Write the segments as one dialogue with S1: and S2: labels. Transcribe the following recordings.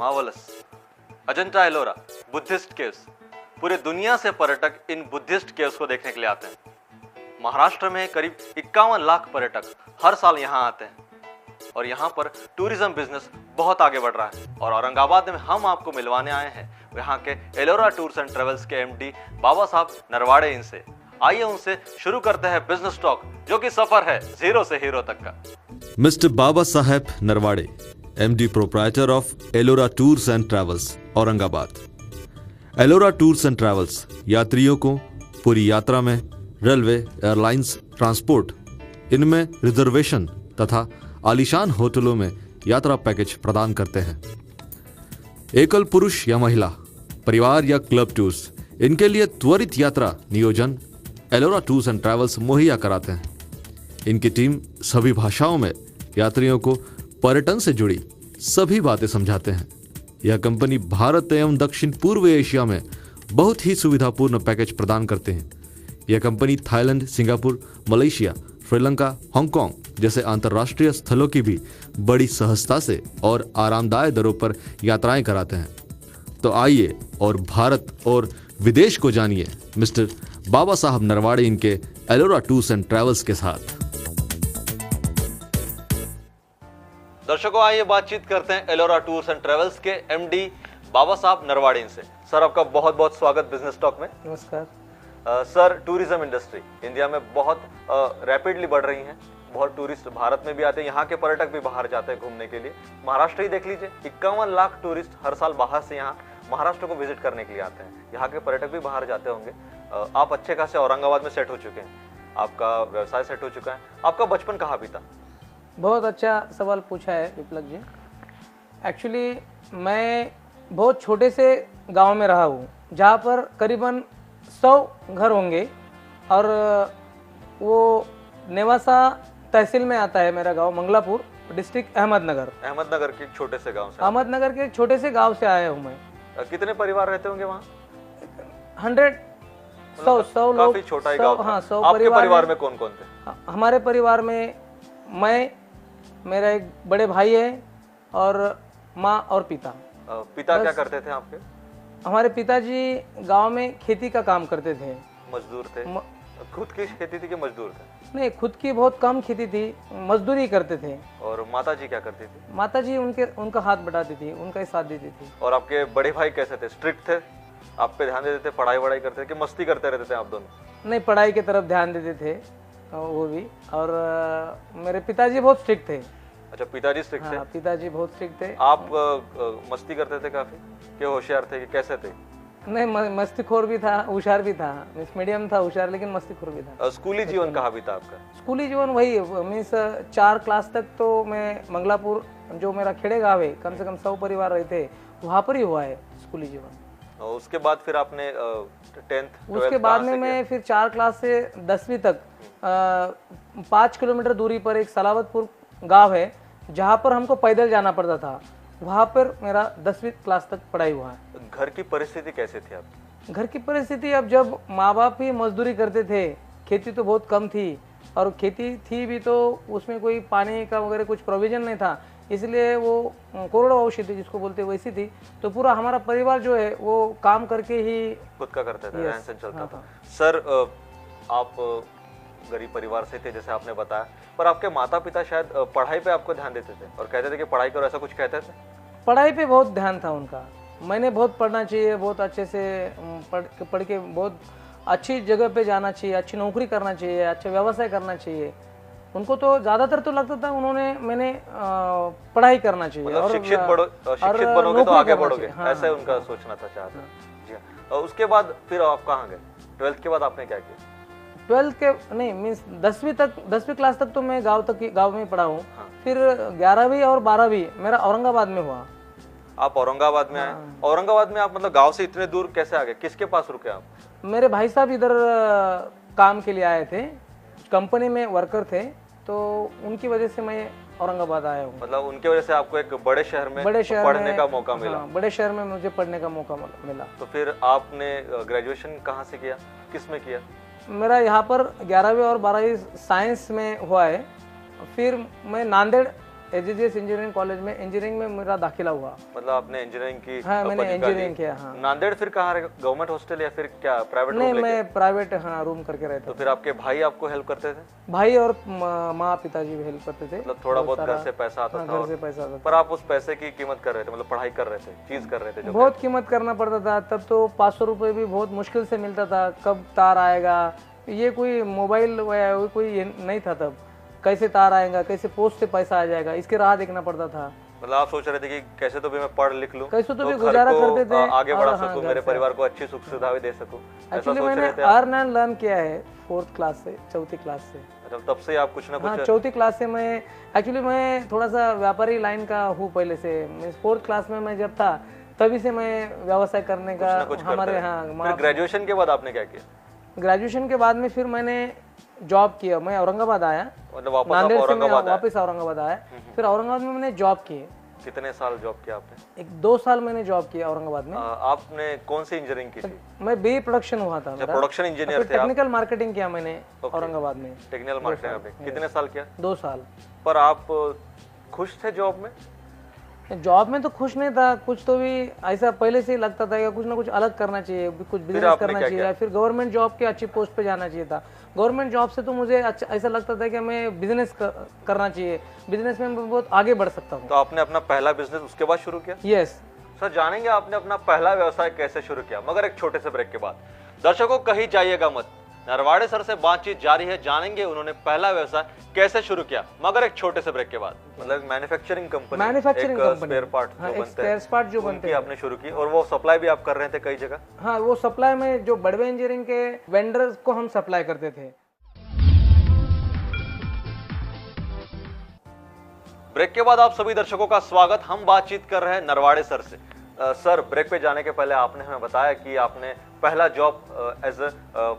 S1: Marvellous. Ajanta Ellora Buddhist caves. पूरे दुनिया से पर्यटक इन बुद्धिस्ट केव्स को देखने के लिए आते हैं। महाराष्ट्र में करीब 51 लाख पर्यटक हर साल यहाँ आते हैं और यहाँ पर टूरिज्म बिजनेस बहुत आगे बढ़ रहा है। और औरंगाबाद में हम आपको मिलवाने आए हैं यहाँ के एलोरा टूर्स एंड ट्रेवल्स के एमडी बाबा साहब नरवाड़े इनसे। आइए उनसे शुरू करते हैं बिजनेस टॉक, जो कि सफर है जीरो से हीरो तक का।
S2: Mister Baba Saheb Narwade, MD proprietor of Ellora tours and travels, Aurangabad. Ellora tours and travels यात्रियों को पूरी यात्रा में रेलवे, एयरलाइंस, ट्रांसपोर्ट, इनमें रिजर्वेशन तथा आलीशान होटलों में यात्रा पैकेज प्रदान करते हैं। एकल पुरुष या महिला, परिवार या क्लब टूर्स, इनके लिए त्वरित यात्रा नियोजन एलोरा टूर्स एंड ट्रैवल्स मुहैया कराते हैं। इनकी टीम सभी भाषाओं में यात्रियों को पर्यटन से जुड़ी सभी बातें समझाते हैं। यह कंपनी भारत एवं दक्षिण पूर्व एशिया में बहुत ही सुविधापूर्ण पैकेज प्रदान करते हैं। यह company Thailand, Singapore, Malaysia, Sri Lanka, Hong Kong जैसे अंतर्राष्ट्रीय स्थलों की भी बड़ी सहजता से और आरामदायक दरों पर यात्राएं कराते हैं। तो आइए और भारत और विदेश को जानिए मिस्टर बाबा साहब नरवाड़े इनके एलोरा टूर्स एंड ट्रैवल्स के साथ।
S1: दर्शकों, आइए बातचीत करते हैं एलोरा टूर्स एंड ट्रेवल्स के एमडी बाबा साहब नरवाड़े इनसे। सर, आपका बहुत बहुत स्वागत बिजनेस टॉक में।
S3: नमस्कार।
S1: सर, टूरिज्म इंडस्ट्री इंडिया में बहुत रैपिडली बढ़ रही है। बहुत टूरिस्ट भारत में भी आते हैं, यहाँ के पर्यटक भी बाहर जाते हैं घूमने के लिए। महाराष्ट्र ही देख लीजिए, 51 लाख टूरिस्ट हर साल बाहर से यहाँ महाराष्ट्र को विजिट करने के लिए आते हैं। यहाँ के पर्यटक भी बाहर जाते होंगे। आप अच्छे खासे औरंगाबाद में सेट हो चुके हैं, आपका व्यवसाय सेट हो चुका है। आपका बचपन कहाँ बीता?
S3: बहुत अच्छा सवाल पूछा है विप्लव जी। एक्चुअली मैं बहुत छोटे से गांव में रहा हूँ, जहाँ पर करीबन 100 घर होंगे और वो नेवासा तहसील में आता है मेरा गांव, मंगलापुर, डिस्ट्रिक्ट अहमदनगर।
S1: अहमदनगर के छोटे से गांव से?
S3: अहमदनगर के छोटे से गांव से आया हूँ मैं।
S1: कितने परिवार रहते होंगे वहाँ?
S3: 100 लोग।
S1: काफी छोटा ही गांव।
S3: हाँ, 100
S1: आपके परिवार में कौन कौन थे?
S3: हमारे परिवार में मैं, मेरा एक बड़े भाई है और माँ और पिता।
S1: पिता क्या करते थे आपके?
S3: हमारे पिताजी गांव में खेती का काम करते थे।
S1: मजदूर थे? खुद की खेती थी कि मजदूर थे?
S3: नहीं, खुद की बहुत कम खेती थी, मजदूरी करते थे।
S1: और माताजी क्या करती थी?
S3: माताजी उनका हाथ बटाती थी, उनका ही साथ देती थी।
S1: और आपके बड़े भाई कैसे थे? स्ट्रिक्ट थे? आप पे ध्यान देते थे? पढ़ाई वढ़ाई करते थे कि मस्ती करते रहते थे आप दोनों?
S3: नहीं, पढ़ाई की तरफ ध्यान देते थे वो भी। और मेरे पिताजी बहुत स्ट्रिक्ट थे।
S1: अच्छा, पिताजी स्ट्रिक्ट थे?
S3: हाँ, पिताजी बहुत स्ट्रिक्ट थे।
S1: आप मस्ती करते थे काफी कि होशियार थे कि कैसे थे?
S3: नहीं, मस्तीखोर भी था, होशियार भी था। मीन्स मीडियम था, होशियार लेकिन मस्तीखोर भी था।
S1: स्कूली जीवन कहाँ बीता आपका?
S3: स्कूली जीवन वही मीन्स 4 क्लास तक तो मैं मंगलापुर, जो मेरा खेड़े गाँव है, कम से कम 100 परिवार रहते, वहाँ पर ही हुआ है स्कूली जीवन।
S1: उसके बाद फिर आपने 10th
S3: उसके बाद में मैं फिर 4 क्लास से 10वीं तक 5 किलोमीटर दूरी पर एक सलावतपुर गांव है, जहां पर हमको पैदल जाना पड़ता था। वहां पर मेरा 10वीं क्लास तक पढ़ाई हुआ है।
S1: घर की परिस्थिति कैसे थी आपकी?
S3: घर की परिस्थिति, अब जब माँ बाप ही मजदूरी करते थे, खेती तो बहुत कम थी और खेती थी भी तो उसमें कोई पानी का वगैरह कुछ प्रोविजन नहीं था, इसलिए वो कोरडवाहू खेती जिसको बोलते हैं वैसी थी। तो पूरा हमारा परिवार जो है वो काम करके ही
S1: खुद का करते थे, रहन सहन चलता था।
S3: हाँ।
S1: सर, आप गरीब परिवार से थे जैसे आपने बताया, पर आपके माता पिता शायद पढ़ाई पे आपको ध्यान देते थे और कहते थे कि पढ़ाई करो, ऐसा कुछ कहते थे?
S3: पढ़ाई पे बहुत ध्यान था उनका। मैंने बहुत पढ़ना चाहिए, बहुत अच्छे से पढ़ के बहुत अच्छी जगह पे जाना चाहिए, अच्छी नौकरी करना चाहिए, अच्छा व्यवसाय करना चाहिए। उनको तो ज़्यादातर तो लगता था मैंने पढ़ाई करना चाहिए।
S1: मतलब
S3: और
S1: शिक्षित बनोगे तो आगे बढ़ोगे, ऐसा उनका सोचना था, चाहता। जी हाँ। उसके बाद फिर आप कहाँ गए? 12th के बाद आपने क्या किया?
S3: 12th के नहीं, मीन्स 10वीं क्लास तक तो मैं गाँव में पढ़ा हूँ।
S1: हाँ।
S3: फिर 11वीं और 12वीं मेरा औरंगाबाद में हुआ।
S1: आप औरंगाबाद में आए? औरंगाबाद में आप मतलब गांव से इतने दूर कैसे आ गए? किसके पास रुके आप?
S3: मेरे भाई साहब इधर काम के लिए आए थे, कंपनी में वर्कर थे, तो उनकी वजह से मैं औरंगाबाद आया हूँ।
S1: मतलब उनकी वजह से आपको एक बड़े शहर में पढ़ने का मौका मिला?
S3: हाँ, बड़े शहर में मुझे पढ़ने का मौका मिला।
S1: तो फिर आपने ग्रेजुएशन कहाँ से किया, किस में किया?
S3: मेरा यहाँ पर 11वीं और 12वीं साइंस में हुआ है। फिर मैं नांदेड़ एजीजीएस इंजीनियरिंग कॉलेज में इंजीनियरिंग में मेरा दाखिला हुआ।
S1: मतलब आपने इंजीनियरिंग की
S3: हाँ, मैंने
S1: पदविका ली।
S3: इंजीनियरिंग किया। हाँ,
S1: नांदेड़ फिर कहाँ रहे? गवर्नमेंट हॉस्टल या फिर क्या प्राइवेट
S3: नहीं,
S1: रूम लेके?
S3: मैं प्राइवेट हाँ रूम करके रहता
S1: तो
S3: था।
S1: फिर आपके भाई आपको हेल्प करते थे?
S3: भाई और माँ पिताजी भी हेल्प करते थे।
S1: मतलब थोड़ा बहुत घर से पैसा आता
S3: हाँ,
S1: था?
S3: घर से पैसा आता था।
S1: पर आप उस पैसे की कीमत कर रहे थे, मतलब पढ़ाई कर रहे थे, चीज कर रहे थे जो
S3: बहुत कीमत करना पड़ता था। तब तो 500 रुपये भी बहुत मुश्किल से मिलता था। कब तार आएगा, ये कोई मोबाइल कोई ये नहीं था तब। कैसे तार आएगा, कैसे पोस्ट से पैसा आ जाएगा, इसके राह देखना पड़ता था।
S1: मतलब आप सोच रहे थे कि कैसे तो भी मैं पढ़ लिख लूं,
S3: कैसे तो भी
S1: घर
S3: गुजारा
S1: को,
S3: करते थे
S1: आगे बढ़ा
S3: और हाँ,
S1: सकूं,
S3: घर
S1: मेरे
S3: से।
S1: परिवार को अच्छी सुख सुविधा भी दे सकूं, ऐसा
S3: एक्चुअली
S1: सोच
S3: मैंने
S1: रहे थे आप?
S3: अर्न एंड लर्न किया है 4th क्लास से, 4th क्लास से।
S1: मतलब तब से आप कुछ ना
S3: हाँ,
S1: कुछ
S3: 4th क्लास से मैं एक्चुअली मैं थोड़ा सा व्यापारी लाइन का हूँ पहले से। मैं 4th क्लास में मैं जब था तभी से मैं व्यवसाय करने का
S1: कुछ
S3: हमारे
S1: करते
S3: हाँ
S1: हैं। फिर ग्रेजुएशन के बाद आपने क्या किया?
S3: ग्रेजुएशन के बाद में फिर मैंने जॉब किया। मैं औरंगाबाद आया,
S1: मतलब वापस आप
S3: नांदेड़ से मैं
S1: औरंगाबाद आए?
S3: वापस औरंगाबाद आया। फिर औरंगाबाद में मैंने जॉब की।
S1: कितने साल जॉब किया आपने?
S3: 2 साल मैंने जॉब किया औरंगाबाद में।
S1: आपने कौन सी इंजीनियरिंग की थी?
S3: मैं बीए प्रोडक्शन हुआ था मेरा।
S1: प्रोडक्शन इंजीनियर थे आप?
S3: टेक्निकल मार्केटिंग किया मैंने औरंगाबाद में।
S1: टेक्निकल मार्केटिंग आपने कितने साल किया?
S3: 2 साल।
S1: पर आप खुश थे जॉब में?
S3: जॉब में तो खुश नहीं था, कुछ तो भी ऐसा पहले से ही लगता था कि कुछ ना कुछ अलग करना चाहिए, कुछ बिजनेस करना चाहिए या फिर गवर्नमेंट जॉब के अच्छी पोस्ट पे जाना चाहिए था। गवर्नमेंट जॉब से तो मुझे ऐसा लगता था कि मैं बिजनेस करना चाहिए, बिजनेस में मैं बहुत आगे बढ़ सकता हूँ।
S1: तो आपने अपना पहला बिजनेस उसके बाद शुरू किया?
S3: यस
S1: सर, जानेंगे आपने अपना पहला व्यवसाय कैसे शुरू किया, मगर एक छोटे से ब्रेक के बाद। दर्शकों, कहीं जाइएगा मत, नरवाड़े सर से बातचीत जारी है, जानेंगे उन्होंने पहला व्यवसाय कैसे शुरू किया, मगर एक छोटे से ब्रेक के बाद। मतलब manufacturing company,
S3: manufacturing company,
S1: spare part
S3: हाँ,
S1: जो बनते
S3: स्पेयर पार्ट जो बनते
S1: हैं आपने शुरू की, और वो सप्लाई भी आप कर रहे थे कई जगह?
S3: हाँ, वो सप्लाई में जो बड़वे इंजीनियरिंग के वेंडर्स को हम सप्लाई करते थे।
S1: ब्रेक के बाद आप सभी दर्शकों का स्वागत। हम बातचीत कर रहे हैं नरवाड़े सर से। सर, ब्रेक पे जाने के पहले आपने हमें बताया कि आपने पहला job as a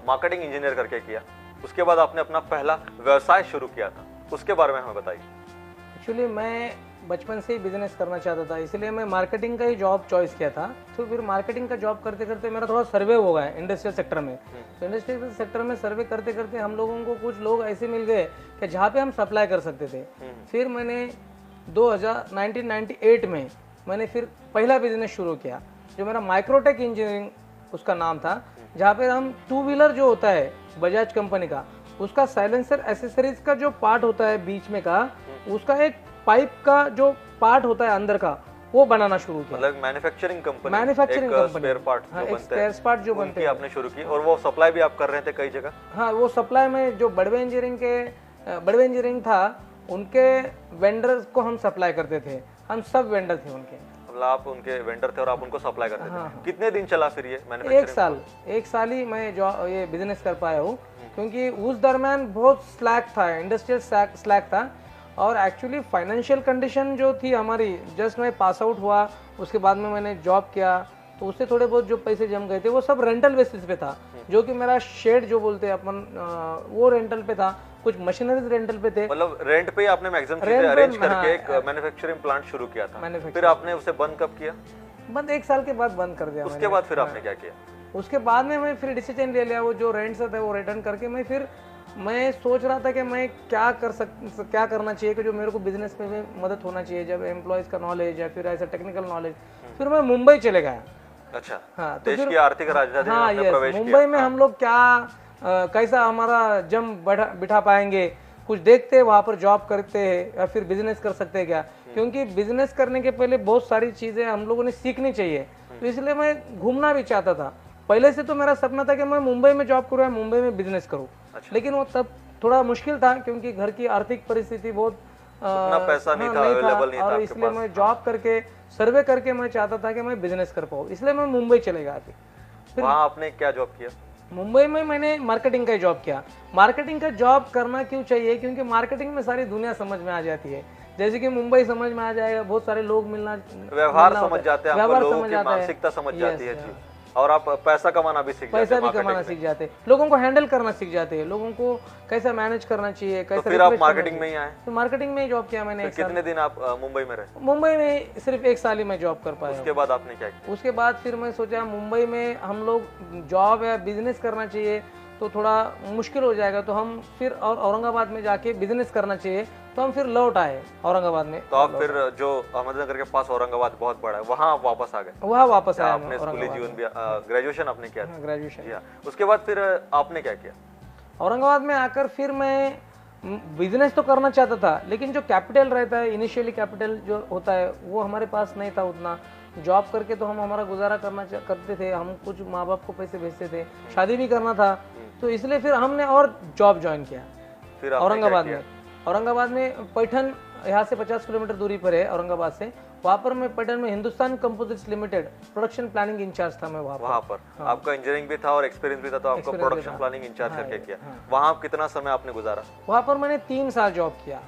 S1: marketing engineer करके किया, उसके बाद आपने अपना पहला व्यवसाय शुरू किया था, उसके बारे में हमें बताइए।
S3: एक्चुअली मैं बचपन से ही बिजनेस करना चाहता था, इसलिए मैं मार्केटिंग का ही जॉब चॉइस किया था। तो फिर मार्केटिंग का जॉब करते करते मेरा थोड़ा सर्वे हो गया इंडस्ट्रियल सेक्टर में। तो इंडस्ट्रियल सेक्टर में सर्वे करते करते हम लोगों को कुछ लोग ऐसे मिल गए कि जहाँ पे हम सप्लाई कर सकते थे। फिर मैंने 1998 में मैंने फिर पहला बिजनेस शुरू किया, जो मेरा माइक्रोटेक इंजीनियरिंग उसका नाम था, जहाँ पे हम 2 व्हीलर जो होता है बजाज कंपनी का, उसका साइलेंसर एसेसरीज का जो पार्ट होता है बीच में का, उसका एक पाइप का जो पार्ट होता है अंदर का, वो बनाना शुरू किया।
S1: मतलब manufacturing company,
S3: manufacturing company,
S1: spare part
S3: हाँ,
S1: जो
S3: एक
S1: बनते हैं,
S3: स्पेयर पार्ट जो बनते हैं,
S1: आपने शुरू की, और वो सप्लाई भी आप कर रहे थे कई जगह?
S3: हाँ, वो सप्लाई में जो बड़वे इंजीनियरिंग था, उनके वेंडर्स को हम सप्लाई करते थे। हम सब वेंडर थे उनके।
S1: मतलब आप उनके वेंडर थे और आप उनको सप्लाई करते थे। कितने दिन चला फिर ये मैन्युफैक्चरिंग?
S3: एक साल ही मैं ये बिजनेस कर पाया हूँ, क्योंकि उस दरम्यान बहुत स्लैक था, इंडस्ट्रियल स्लैक था। और एक्चुअली फाइनेंशियल कंडीशन जो थी हमारी, जस्ट मैं पास आउट हुआ, उसके बाद में मैंने जॉब किया, तो उससे थोड़े बहुत जो पैसे जम गए थे वो सब रेंटल बेसिस पे था। जो कि मेरा शेड जो बोलते हैं अपन, वो रेंटल पे था, कुछ मशीनरीज रेंटल पे थे।
S1: मतलब रेंट पे ही आपने मैक्सिमम चीजें अरेंज करके एक मैन्युफैक्चरिंग प्लांट शुरू किया था। फिर आपने उसे बंद कब किया?
S3: बंद 1 साल के बाद बंद कर दिया।
S1: उसके बाद फिर आपने क्या किया?
S3: उसके बाद में मैं फिर डिसीजन ले लिया, वो जो रेंट से था वो रिटर्न करके मैं सोच रहा था कि मैं क्या करना चाहिए कि जो मेरे को बिजनेस में भी मदद होना चाहिए, जब एम्प्लॉयज का नॉलेज या फिर ऐसा टेक्निकल नॉलेज। फिर मैं मुंबई चले गया।
S1: अच्छा,
S3: हाँ, तो
S1: देश की आर्थिक राजधानी में आपने प्रवेश किया।
S3: मुंबई में हम लोग कैसा हमारा जम बिठा पाएंगे, कुछ देखते वहाँ पर जॉब करते हैं या फिर बिजनेस कर सकते हैं क्या, क्योंकि बिजनेस करने के पहले बहुत सारी चीज़ें हम लोगों ने सीखनी चाहिए। तो इसलिए मैं घूमना भी चाहता था। पहले से तो मेरा सपना था कि मैं मुंबई में जॉब करूँ या मुंबई में बिजनेस करूँ। लेकिन वो तब थोड़ा मुश्किल था, क्योंकि घर की आर्थिक परिस्थिति बहुत
S1: उतना पैसा नहीं था, अवेलेबल नहीं था
S3: और इसलिए मैं जॉब करके सर्वे करके मैं चाहता था कि मैं बिजनेस कर पाऊँ, इसलिए मैं मुंबई चले गया। फिर
S1: वहाँ आपने क्या जॉब किया?
S3: मुंबई में मैंने मार्केटिंग का जॉब किया। मार्केटिंग का जॉब करना क्यों चाहिए? क्योंकि मार्केटिंग में सारी दुनिया समझ में आ जाती है। जैसे कि मुंबई समझ में आ जाएगा, बहुत सारे लोग
S1: व्यवहार समझ जाते हैं, लोगों की मानसिकता समझ जाती है, और आप पैसा कमाना भी सीख जाते हैं,
S3: पैसा भी कमाना सीख जाते हैं, लोगों को हैंडल करना सीख जाते हैं, लोगों को कैसा मैनेज करना चाहिए, कैसा।
S1: तो फिर आप मार्केटिंग में ही आए?
S3: तो मार्केटिंग में ही जॉब किया मैंने।
S1: कितने दिन आप मुंबई में रहे?
S3: मुंबई में सिर्फ 1 साल ही मैं जॉब कर पाया।
S1: उसके बाद आपने क्या किया?
S3: उसके बाद फिर मैं सोचा मुंबई में हम लोग जॉब या बिजनेस करना चाहिए, तो थोड़ा मुश्किल हो जाएगा, तो हम फिर और औरंगाबाद में जाके बिजनेस करना चाहिए, तो हम फिर लौट आए औरंगाबाद में।
S1: तो आप फिर जो अहमदनगर के पास औरंगाबाद बहुत बड़ा है, वहाँ आप वापस आ गए?
S3: वहाँ वापस आया
S1: आपने स्कूली जीवन भी, ग्रेजुएशन आपने किया था?
S3: ग्रेजुएशन।
S1: जी हाँ। उसके बाद फिर आपने क्या किया?
S3: औरंगाबाद में आकर फिर मैं बिजनेस तो करना चाहता था, लेकिन जो कैपिटल रहता है, इनिशियली कैपिटल जो होता है वो हमारे पास नहीं था उतना। जॉब करके तो हम हमारा गुजारा करते थे, हम कुछ माँ बाप को पैसे भेजते थे, शादी भी करना था, तो इसलिए फिर हमने और जॉब ज्वाइन किया
S1: फिर आपने
S3: औरंगाबाद
S1: क्या
S3: में। औरंगाबाद में पैठन, यहाँ से 50 किलोमीटर दूरी पर है औरंगाबाद से, वहाँ पर मैं पैठन में Hindustan composites limited production planning in charge था मैं वहाँ
S1: पर। आपका इंजीनियरिंग भी था और एक्सपीरियंस भी था, तो आपको प्रोडक्शन प्लानिंग इंचार्ज करके किया। वहाँ आप कितना समय आपने गुजारा?
S3: वहाँ पर मैंने 3 साल जॉब किया,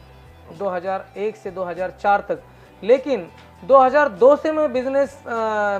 S3: 2001 से 2004 तक। लेकिन 2002 से मैं बिजनेस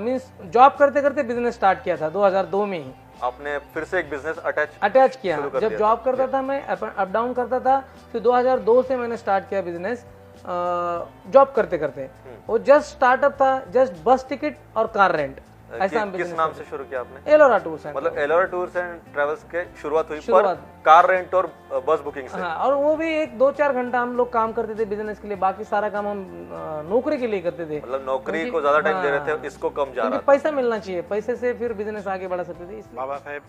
S3: मींस जॉब करते करते बिजनेस स्टार्ट किया था 2002 में ही।
S1: आपने फिर से एक बिजनेस
S3: अटैच किया। जब जॉब करता था मैं, अप डाउन करता था, फिर 2002 से मैंने स्टार्ट किया बिजनेस जॉब करते करते। वो जस्ट स्टार्टअप था, जस्ट बस टिकट और कार रेंट, ऐसा हम
S1: किस नाम से शुरू किया आपने?
S3: एलोरा टूर्स एंड,
S1: मतलब एलोरा टूर्स एंड ट्रेवल्स के शुरुआत हुई पर कार रेंट और बस बुकिंग से।
S3: हाँ, और वो भी 1-2-4 घंटा हम लोग काम करते थे बिजनेस के लिए, बाकी सारा काम हम नौकरी के लिए करते थे।
S1: मतलब नौकरी को ज्यादा टाइम दे रहे थे, इसको कम जा रहा था।
S3: पैसा मिलना चाहिए, पैसे से फिर बिजनेस आगे बढ़ा सकते थे।
S4: बाबा साहेब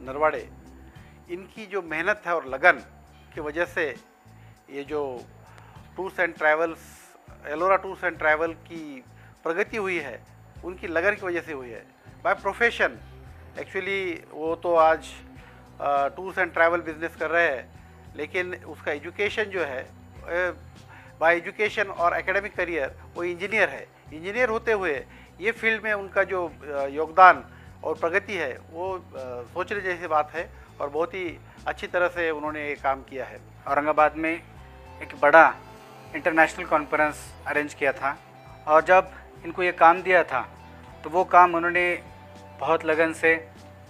S4: नरवाड़े, इनकी जो मेहनत है और लगन की वजह से ये जो tours and travels, Ellora tours and travel की प्रगति हुई है, उनकी लगन की वजह से हुई है। बाय प्रोफेशन एक्चुअली वो तो आज टूर्स एंड ट्रैवल बिजनेस कर रहे हैं, लेकिन उसका एजुकेशन जो है, बाय एजुकेशन और एकेडमिक करियर वो इंजीनियर है। इंजीनियर होते हुए ये फील्ड में उनका जो योगदान और प्रगति है वो सोचने जैसी बात है, और बहुत ही अच्छी तरह से उन्होंने ये काम किया है।
S5: औरंगाबाद में एक बड़ा इंटरनेशनल कॉन्फ्रेंस अरेंज किया था, और जब इनको ये काम दिया था तो वो काम उन्होंने बहुत लगन से,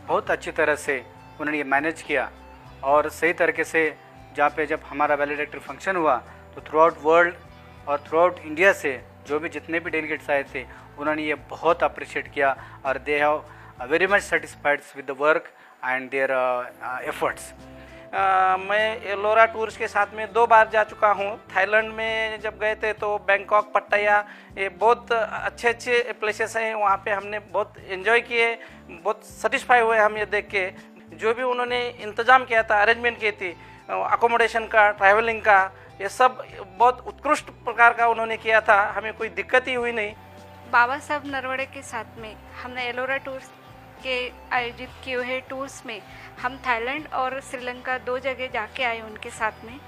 S5: बहुत अच्छी तरह से उन्होंने ये मैनेज किया, और सही तरीके से जहाँ पे जब हमारा वैलिडेटरी फंक्शन हुआ तो थ्रू आउट वर्ल्ड और थ्रू आउट इंडिया से जो भी जितने भी डेलीगेट्स आए थे उन्होंने ये बहुत अप्रिशिएट किया, और they have very much satisfied with the work and their efforts.
S6: मैं एलोरा टूर्स के साथ में 2 बार जा चुका हूँ। थाईलैंड में जब गए थे तो बैंकॉक, पट्टाया, ये बहुत अच्छे अच्छे प्लेसेस हैं, वहाँ पे हमने बहुत एंजॉय किए, बहुत सेटिस्फाई हुए हम ये देख के। जो भी उन्होंने इंतज़ाम किया था, अरेंजमेंट की थी, अकोमोडेशन का, ट्रैवलिंग का, ये सब बहुत उत्कृष्ट प्रकार का उन्होंने किया था, हमें कोई दिक्कत ही हुई नहीं।
S7: बाबा साहब नरवड़े के साथ में हमने एलोरा टूर्स के आयोजित किए हुए टूर्स में हम थाईलैंड और श्रीलंका 2 जगह जाके आए उनके साथ में।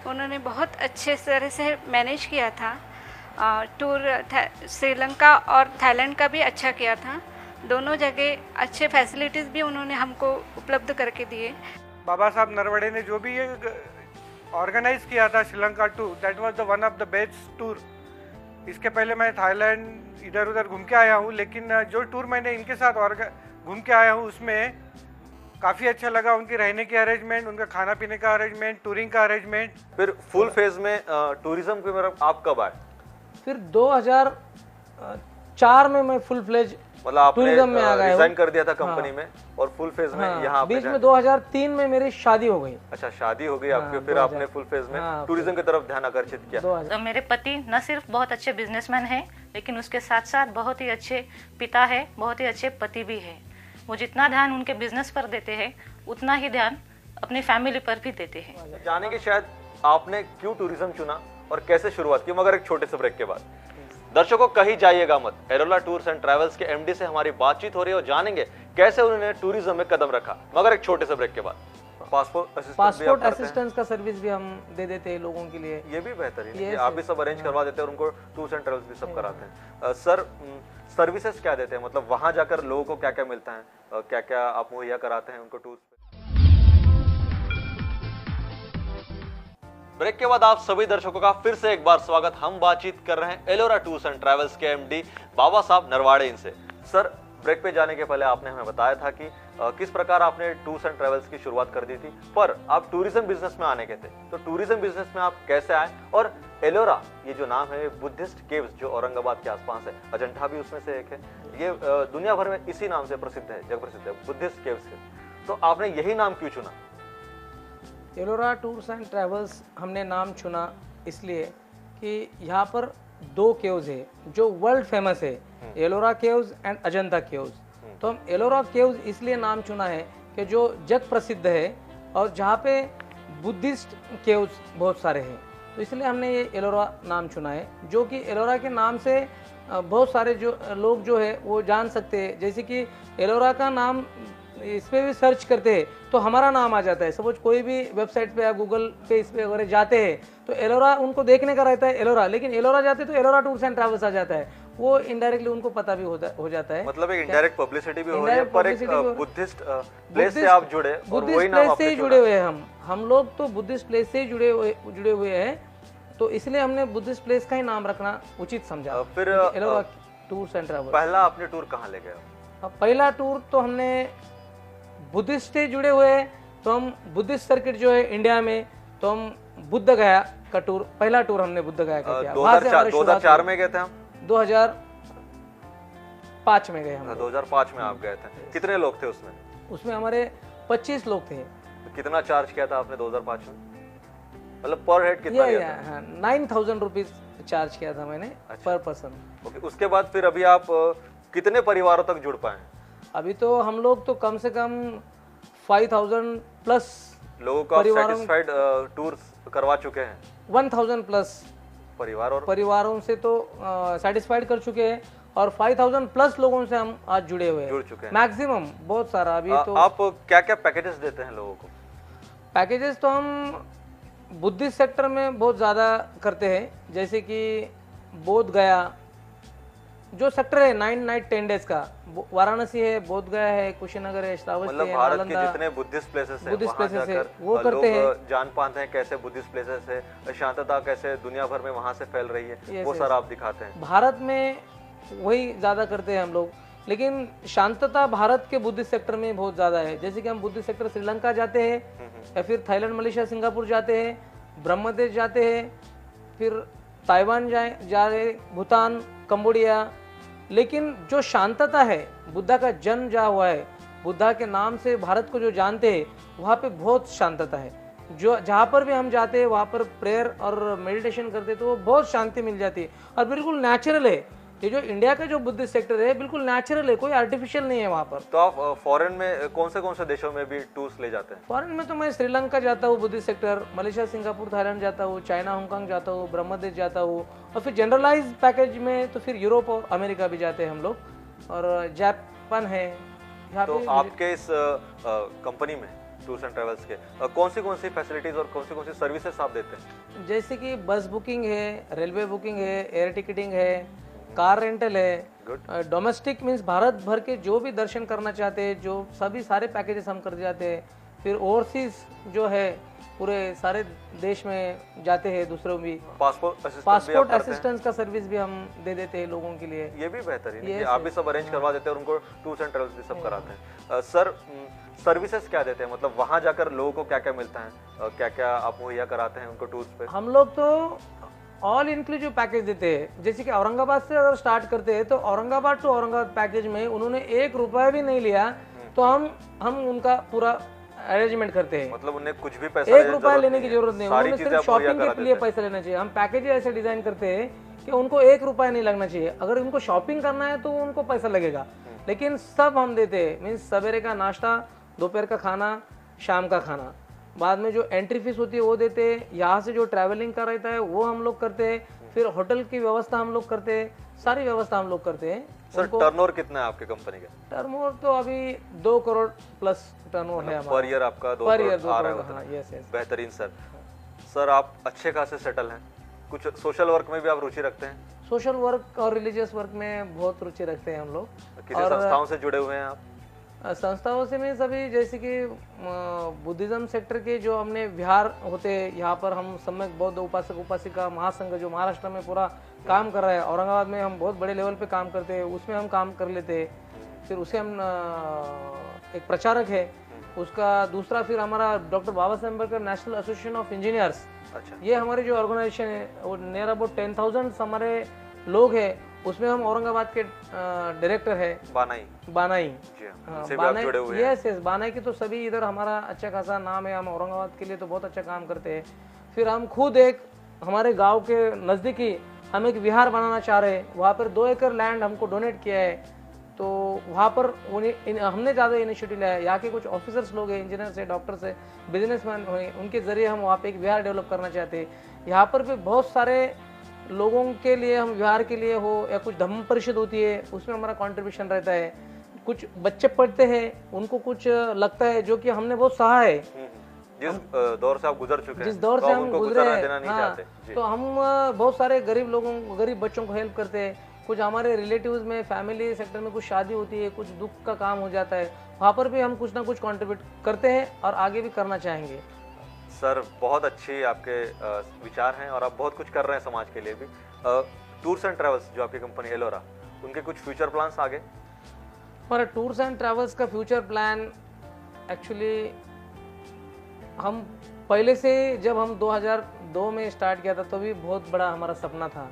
S7: उन्होंने बहुत अच्छे तरह से मैनेज किया था टूर। श्रीलंका और थाईलैंड का भी अच्छा किया था, दोनों जगह अच्छे फैसिलिटीज़ भी उन्होंने हमको उपलब्ध करके दिए।
S8: बाबा साहब नरवड़े ने जो भी ये ऑर्गेनाइज किया था Sri Lanka tour, that was the one of the best tour. इसके पहले मैं थाईलैंड इधर उधर घूम के आया हूँ, लेकिन जो टूर मैंने इनके साथ घूम के आया हूँ उसमें काफ़ी अच्छा लगा। उनकी रहने की अरेंजमेंट, उनका खाना पीने का अरेंजमेंट, टूरिंग का अरेंजमेंट।
S1: फिर फुल फेज में टूरिज्म की तरफ आप कब आए?
S3: फिर 2004 में मैं फुल फ्लेज
S1: मतलब आपने
S3: टूरिज्म में आ गया,
S1: रिजाइन कर दिया था कंपनी में और फुल फेज में यहाँ
S3: बीच में 2003 में मेरी शादी हो गई।
S1: अच्छा, शादी हो गई आपकी, फिर आपने फुल फेज में टूरिज्म की तरफ ध्यान आकर्षित किया।
S9: तो मेरे पति न सिर्फ बहुत अच्छे बिजनेसमैन हैं, लेकिन उसके साथ साथ बहुत ही अच्छे पिता है, बहुत ही अच्छे पति भी है। वो जितना ध्यान उनके बिजनेस पर देते हैं उतना ही ध्यान अपनी फैमिली पर भी देते हैं।
S1: जानेंगे शायद आपने क्यों टूरिज्म चुना और कैसे शुरुआत की, मगर एक छोटे से ब्रेक के बाद। दर्शकों, कहीं जाइएगा मत, एलोरा टूर्स एंड ट्रैवल्स के एमडी से हमारी बातचीत हो रही है और जानेंगे कैसे उन्होंने टूरिज्म में कदम रखा, मगर एक छोटे से ब्रेक के बाद।
S3: पासपोर्ट असिस्टेंस का सर्विस भी हम दे देते हैं लोगों के लिए,
S1: ये भी बेहतरीन है, आप भी सब अरेंज करवा देते हैं और उनको टूर्स एंड ट्रैवल्स भी सब कराते हैं। सर, सर्विसेज क्या देते हैं, मतलब वहां जाकर लोगों को क्या क्या मिलता है, क्या क्या आप मुहैया कराते हैं उनको टूर्स पे? ब्रेक के बाद आप सभी दर्शकों का फिर से एक बार स्वागत। हम बातचीत कर रहे हैं एलोरा टूर्स एंड ट्रैवल्स के एमडी बाबा साहब नरवाड़े इनसे। सर, ब्रेक पे जाने के पहले आपने हमें बताया था कि किस प्रकार आपने टूर्स एंड ट्रैवल्स की शुरुआत कर दी थी, पर आप टूरिज्म बिजनेस में आने के थे, तो टूरिज्म बिजनेस में आप कैसे आए? और एलोरा, ये जो नाम है, बुद्धिस्ट केव्स जो औरंगाबाद के आसपास है, अजंठा भी उसमें से एक है, ये दुनिया भर में इसी नाम से प्रसिद्ध है, जग प्रसिद्ध है, बुद्धिस्ट केव्स है। तो आपने यही नाम क्यों चुना?
S3: एलोरा टूर्स एंड ट्रैवल्स हमने नाम चुना इसलिए कि यहाँ पर 2 केव्स है जो वर्ल्ड फेमस है, Ellora caves and Ajanta caves. तो हम एलोरा केव्स इसलिए नाम चुना है कि जो जग प्रसिद्ध है और जहाँ पे बुद्धिस्ट केव्स बहुत सारे हैं, तो इसलिए हमने ये एलोरा नाम चुना है, जो कि एलोरा के नाम से बहुत सारे जो लोग जो है वो जान सकते हैं। जैसे कि एलोरा का नाम इस पे भी सर्च करते हैं तो हमारा नाम आ जाता है। सपोज कोई भी वेबसाइट पे या गूगल पे इस पे वगैरह जाते हैं तो एलोरा उनको देखने का रहता है एलोरा, लेकिन एलोरा जाते तो एलोरा टूर्स एंड ट्रैवल्स आ जाता है, वो इनडायरेक्टली उनको पता भी हो जाता है।
S1: मतलब एक इनडायरेक्ट पब्लिसिटी भी हो रही है,
S3: Indirect
S1: पर एक
S3: publicity भी हो-
S1: बुद्धिस्ट प्लेस से आप जुड़े और वही नाम
S3: प्लेस से
S1: आपने
S3: ही
S1: चुना।
S3: जुड़े हुए हैं हम लोग तो बुद्धिस्ट प्लेस से ही जुड़े हुए हैं, तो इसलिए हमने बुद्धिस्ट प्लेस का ही नाम रखना उचित समझा।
S1: फिर
S3: एलोरा टूर्स एंड ट्रैवल्स।
S1: पहला आपने टूर कहाँ ले गए?
S3: पहला टूर तो हमने बुद्धिस्ट से जुड़े हुए हैं, तो हम बुद्धिस्ट सर्किट जो है इंडिया में, तो हम बुद्ध गया का टूर, पहला टूर हमने बुद्ध गया का किया। वहाँ से हमारी शुरुआत
S1: 2004
S3: हुई।
S1: में गए थे हम?
S3: 2005 में गए हम।
S1: 2005 में आप गए थे। कितने लोग थे उसमें?
S3: उसमें हमारे 25 लोग थे।
S1: तो कितना चार्ज किया था आपने 2005 में? मतलब पर हेड कितना लिया था?
S3: 9,000 रुपीज चार्ज किया था मैंने पर पर्सन।
S1: ओके, उसके बाद फिर अभी आप कितने परिवारों तक जुड़ पाए?
S3: अभी तो हम लोग तो कम से कम 5,000 प्लस
S1: लोगों को आप सेटिस्फाइड टूर्स करवा चुके हैं?
S3: 1,000 प्लस परिवारों से तो सेटिस्फाइड कर चुके हैं और 5,000 प्लस लोगों से हम आज जुड़े हुए हैं,
S1: जुड़ चुके हैं
S3: मैक्सिमम, बहुत सारा। अभी तो
S1: आप क्या क्या पैकेजेस देते हैं लोगों को?
S3: पैकेजेस तो हम बुद्धिस्ट सेक्टर में बहुत ज़्यादा करते हैं, जैसे कि बोध गया जो सेक्टर है 9 नाइट 10 डेज का, वाराणसी है, बोध गया है, कुशीनगर है, श्रावस्ती
S1: मतलब
S3: है,
S1: भारत के
S3: नालंदा,
S1: जितने बुद्धिस्ट प्लेसेस हैं
S3: बुद्धिस्ट
S1: वहाँ
S3: प्लेसेस है,
S1: जाकर
S3: वो करते हैं।
S1: लोग जान पाते हैं कैसे बुद्धिस्ट प्लेसेस है, शांतता कैसे दुनिया भर में वहाँ से फैल रही है, वो सारा आप दिखाते हैं।
S3: भारत में वही ज़्यादा करते हैं हम लोग, लेकिन शांतता भारत के बुद्धिस्ट सेक्टर में बहुत ज़्यादा है। जैसे कि हम बुद्धिस्ट सेक्टर श्रीलंका जाते हैं या फिर थाईलैंड, मलेशिया, सिंगापुर जाते हैं, ब्रह्मदेश जाते हैं, फिर ताइवान जा रहे, भूटान, कंबोडिया। लेकिन जो शांतता है, बुद्धा का जन्म जहाँ हुआ है, बुद्धा के नाम से भारत को जो जानते हैं, वहाँ पे बहुत शांतता है। जो जहाँ पर भी हम जाते हैं वहाँ पर प्रेयर और मेडिटेशन करते हैं तो वो बहुत शांति मिल जाती है और बिल्कुल नेचुरल है। ये जो इंडिया का जो बुद्धिस्ट सेक्टर है बिल्कुल नेचुरल है, कोई आर्टिफिशियल नहीं है वहाँ पर।
S1: तो आप फॉरेन में कौन से देशों में भी टूर्स ले जाते हैं?
S3: फॉरेन में तो मैं श्रीलंका जाता हूँ Buddhist sector, Malaysia, Singapore, Thailand जाता हूँ, चाइना, हांगकांग जाता हूँ, ब्रह्मदेश जाता हूँ, और फिर जनरलाइज पैकेज में तो फिर यूरोप और अमेरिका भी जाते हैं हम लोग, और जापान है यहाँ
S1: तो
S3: पे।
S1: आपके इस कंपनी में टूर्स एंड ट्रेवल्स के कौन सी फैसिलिटीज और कौन सी सर्विसेज आप देते हैं?
S3: जैसे कि बस बुकिंग है, रेलवे बुकिंग है, एयर टिकटिंग है, कार रेंटल है, डोमेस्टिक मीन्स भारत भर के जो भी दर्शन करना चाहते हैं, जो सभी सारे पैकेजेस हम कर जाते हैं। फिर ओवरसीज जो है पूरे सारे देश में जाते हैं, दूसरों भी पासपोर्ट असिस्टेंस का सर्विस भी हम दे देते हैं लोगों के लिए।
S1: ये भी बेहतरीन है कि आप भी सब अरेंज करवा देते हैं और उनको टूर्स एंड ट्रेवल्स भी सब कराते हैं। सर, सर्विसेज क्या देते हैं? मतलब वहाँ जाकर लोगों को क्या क्या मिलता है, क्या क्या आप मुहैया कराते हैं उनको टूर्स पे?
S3: हम लोग तो ऑल इंक्लूसिव पैकेज देते हैं। जैसे कि औरंगाबाद से अगर स्टार्ट करते हैं तो औरंगाबाद टू औरंगाबाद पैकेज में उन्होंने 1 रुपया भी नहीं लिया, तो हम उनका पूरा अरेंजमेंट करते हैं।
S1: मतलब उन्हें कुछ भी पैसा
S3: 1 रुपया लेने की जरूरत नहीं, उन्होंने सिर्फ शॉपिंग के लिए पैसा लेना चाहिए। हम पैकेज ऐसे डिजाइन करते हैं कि उनको 1 रुपया नहीं लगना चाहिए। अगर उनको शॉपिंग करना है तो उनको पैसा लगेगा, लेकिन सब हम देते हैं। मीन्स सवेरे का नाश्ता, दोपहर का खाना, शाम का खाना, बाद में जो एंट्री फीस होती है वो देते हैं। यहाँ से जो ट्रैवलिंग का रहता है वो हम लोग करते हैं। फिर होटल की व्यवस्था हम लोग करते हैं, सारी व्यवस्था हम लोग करते हैं।
S1: सर, टर्नओवर कितना है आपके कंपनी का?
S3: टर्नओवर तो अभी 2 करोड़ प्लस टर्नओवर है हमारा।
S1: पर ईयर आपका 2 करोड़ आ रहा होता है। बेहतरीन सर। सर, आप अच्छे खासे सेटल हैं। कुछ सोशल वर्क में भी आप रुचि रखते हैं?
S3: सोशल वर्क और रिलीजियस वर्क में बहुत रुचि रखते हैं हम लोग।
S1: किसी संस्थाओं से जुड़े हुए हैं आप?
S3: संस्थाओं से में सभी, जैसे कि बुद्धिज्म सेक्टर के जो हमने विहार होते हैं, यहाँ पर हम सम्यक बौद्ध उपासक उपासिका महासंघ जो महाराष्ट्र में पूरा काम कर रहा है, औरंगाबाद में हम बहुत बड़े लेवल पे काम करते हैं, उसमें हम काम कर लेते हैं। फिर उसे हम एक प्रचारक है उसका। दूसरा फिर हमारा doctor Baba Saheb Ambedkar national association of engineers, ये हमारी जो ऑर्गेनाइजेशन है वो नियर अबाउट 10,000 हमारे लोग हैं, उसमें हम औरंगाबाद के डायरेक्टर है
S1: बानाई
S3: बानाई।
S1: जी हाँ,
S3: हाँ,
S1: उनसे भी आप जुड़े हुए हैं।
S3: यस यस, बानाई की तो सभी इधर हमारा अच्छा खासा नाम है, हम औरंगाबाद के लिए तो बहुत अच्छा काम करते हैं। फिर हम खुद एक हमारे गांव के नज़दीक ही हम एक विहार बनाना चाह रहे हैं, वहाँ पर 2 एकड़ लैंड हमको डोनेट किया है, तो वहाँ पर हमने ज़्यादा इनिशिएटिव लिया है। यहाँ के कुछ ऑफिसर्स लोग हैं, इंजीनियर्स है, डॉक्टर्स है, बिजनेसमैन हैं, उनके ज़रिए हम वहाँ पे एक विहार डेवलप करना चाहते हैं। यहाँ पर भी बहुत सारे लोगों के लिए हम विहार के लिए हो या कुछ धम्म परिषद होती है, उसमें हमारा कंट्रीब्यूशन रहता है। कुछ बच्चे पढ़ते हैं, उनको कुछ लगता है जो कि हमने बहुत सहा है,
S1: जिस दौर से आप गुजर चुके हैं,
S3: जिस दौर
S1: तो
S3: से
S1: आप
S3: हम
S1: उनको
S3: गुजरे
S1: गुजरने
S3: हैं,
S1: देना नहीं
S3: हाँ,
S1: चाहते जी।
S3: तो हम बहुत सारे गरीब लोगों, गरीब बच्चों को हेल्प करते हैं। कुछ हमारे रिलेटिव्स में, फैमिली सेक्टर में कुछ शादी होती है, कुछ दुख का काम हो जाता है, वहाँ पर भी हम कुछ ना कुछ कंट्रीब्यूट करते हैं और आगे भी करना चाहेंगे।
S1: सर बहुत अच्छी आपके विचार हैं और आप बहुत कुछ कर रहे हैं समाज के लिए भी। टूर्स एंड ट्रैवल्स जो आपकी कंपनी एलोरा, उनके कुछ फ्यूचर प्लान्स आगे?
S3: हमारा टूर्स एंड ट्रैवल्स का फ्यूचर प्लान एक्चुअली हम पहले से, जब हम 2002 में स्टार्ट किया था तो भी बहुत बड़ा हमारा सपना था।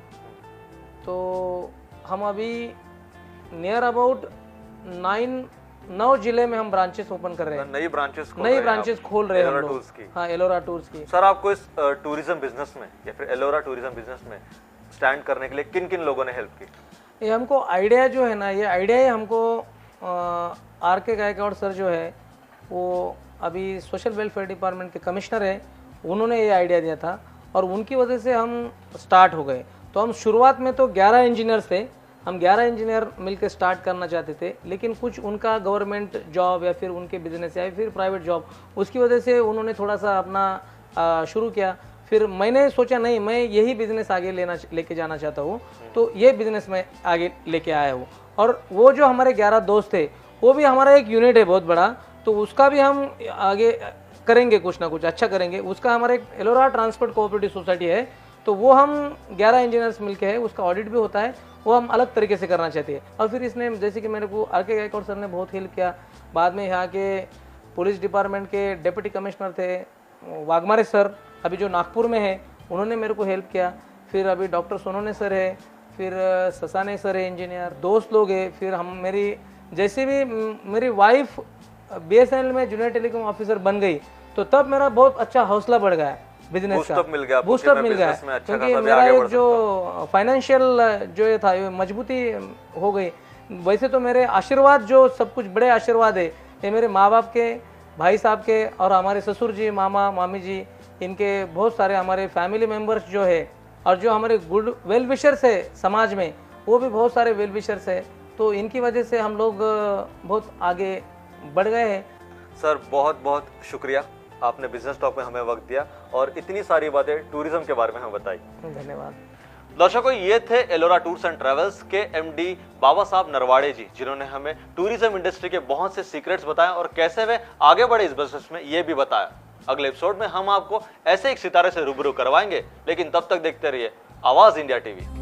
S3: तो हम अभी नियर अबाउट 9 जिले में हम ब्रांचेस ओपन कर रहे हैं,
S1: नई ब्रांचेस
S3: खोल रहे हैं हम
S1: एलोरा
S3: लोग।
S1: टूर्स की।
S3: हाँ, एलोरा टूर्स की।
S1: सर आपको इस टूरिज्म बिजनेस में या फिर एलोरा टूरिज्म बिजनेस में स्टैंड करने के लिए किन किन लोगों ने हेल्प की?
S3: ये हमको आइडिया जो है ना, ये आइडिया ही हमको RK गायकवाड़ सर जो है, वो अभी सोशल वेलफेयर डिपार्टमेंट के कमिश्नर है, उन्होंने ये आइडिया दिया था और उनकी वजह से हम स्टार्ट हो गए। तो हम शुरुआत में तो 11 इंजीनियर्स थे, हम 11 इंजीनियर मिलकर स्टार्ट करना चाहते थे, लेकिन कुछ उनका गवर्नमेंट जॉब या फिर उनके बिजनेस या फिर प्राइवेट जॉब, उसकी वजह से उन्होंने थोड़ा सा अपना शुरू किया। फिर मैंने सोचा नहीं, मैं यही बिजनेस आगे लेके जाना चाहता हूँ, तो ये बिजनेस मैं आगे लेके आया हूँ। और वो जो हमारे 11 दोस्त थे, वो भी हमारा एक यूनिट है बहुत बड़ा, तो उसका भी हम आगे करेंगे, कुछ ना कुछ अच्छा करेंगे। उसका हमारा एक एलोरा ट्रांसपोर्ट कोऑपरेटिव सोसाइटी है, तो वो हम 11 इंजीनियर्स मिलके है, उसका ऑडिट भी होता है, वो हम अलग तरीके से करना चाहते हैं। और फिर इसने जैसे कि मेरे को RK गायकवाड़ सर ने बहुत हेल्प किया। बाद में यहाँ के पुलिस डिपार्टमेंट के डिप्टी कमिश्नर थे वाघमारे सर, अभी जो नागपुर में है, उन्होंने मेरे को हेल्प किया। फिर अभी डॉक्टर सोनोने सर है, फिर ससाने सर है, इंजीनियर दोस्त लोग है। फिर हम मेरी जैसे भी मेरी वाइफ BSNL में जूनियर टेलीकॉम ऑफिसर बन गई, तो तब मेरा बहुत अच्छा हौसला बढ़ गया बिजनेस का,
S1: बूस्टअप मिल गया,
S3: क्योंकि मेरा एक जो फाइनेंशियल जो ये था, ये मजबूती हो गई। वैसे तो मेरे आशीर्वाद जो सब कुछ बड़े आशीर्वाद है, ये मेरे माँ बाप के, भाई साहब के और हमारे ससुर जी, मामा मामी जी, इनके बहुत सारे हमारे फैमिली मेम्बर्स जो है, और जो हमारे गुड वेल विशर्स है समाज में, वो भी बहुत सारे वेल विशर्स है। तो इनकी वजह से हम लोग बहुत आगे बढ़ गए हैं।
S1: सर बहुत बहुत शुक्रिया, आपने बिजनेस टॉक में हमें वक्त दिया और इतनी सारी बातें टूरिज्म के बारे में हमें बताई।
S3: धन्यवाद।
S1: दर्शकों, ये थे एलोरा टूर्स एंड ट्रैवल्स के MD बाबा साहब नरवाड़े जी, जिन्होंने हमें टूरिज्म इंडस्ट्री के बहुत से सीक्रेट्स बताए और कैसे वे आगे बढ़े इस बिजनेस में, ये भी बताया। अगले एपिसोड में हम आपको ऐसे एक सितारे से रूबरू करवाएंगे, लेकिन तब तक देखते रहिए आवाज इंडिया TV।